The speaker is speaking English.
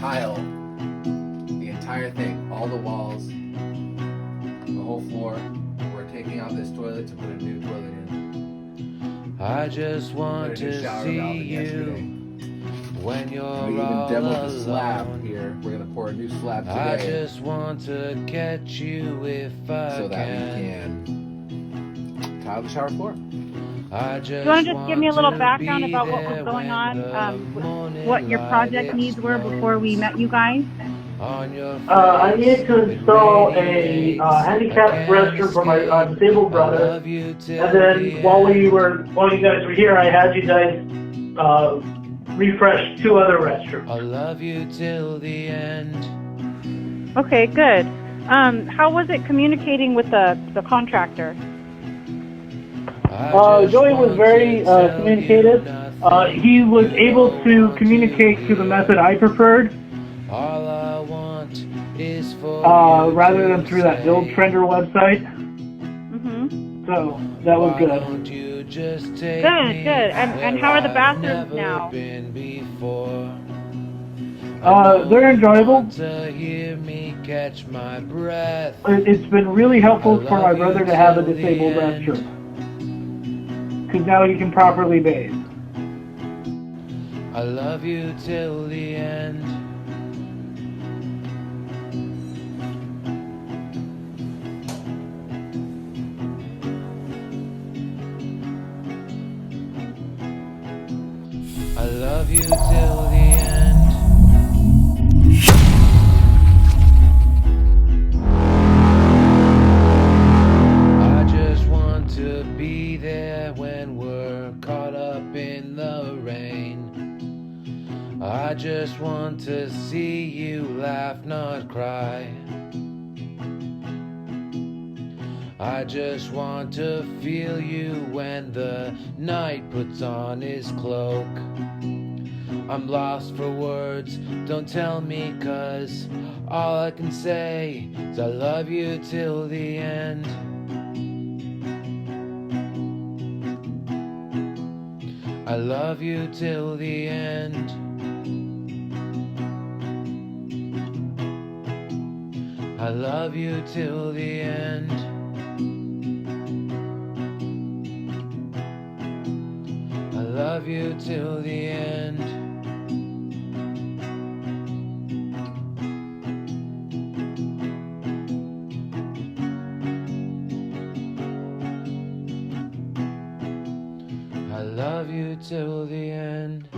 tile the entire thing, all the walls, the whole floor. We're taking out this toilet to put a new toilet in. I just want to see you when you're we even all demoed the slab alone. here. We're gonna pour a new slab today. I just want to catch you if I so that can. we can tile the shower floor. Do you want to just give me a little background about what was going on, what your project needs were before we met you guys? I needed to install a handicap restroom for my disabled brother, and then while you guys were here, I had you guys refresh 2 other restrooms. I love you till the end. Okay, good. How was it communicating with the contractor? Joey was very communicative. He was able to communicate to the method I preferred, All I want is for rather than through that Build Trender website. Mm-hmm. So that was good. Good. And how are the bathrooms now? They're enjoyable. To hear me catch my breath. It's been really helpful for my brother to have a disabled restroom, because now he can properly bathe. I love you till the end. I love you till the end. I just want to be there when we're caught up in the rain. I just want to see you laugh, not cry. I just want to feel you when the night puts on his cloak. I'm lost for words, don't tell me, 'cause all I can say is I love you till the end. I love you till the end. I love you till the end. I love you till the end. I love you till the end.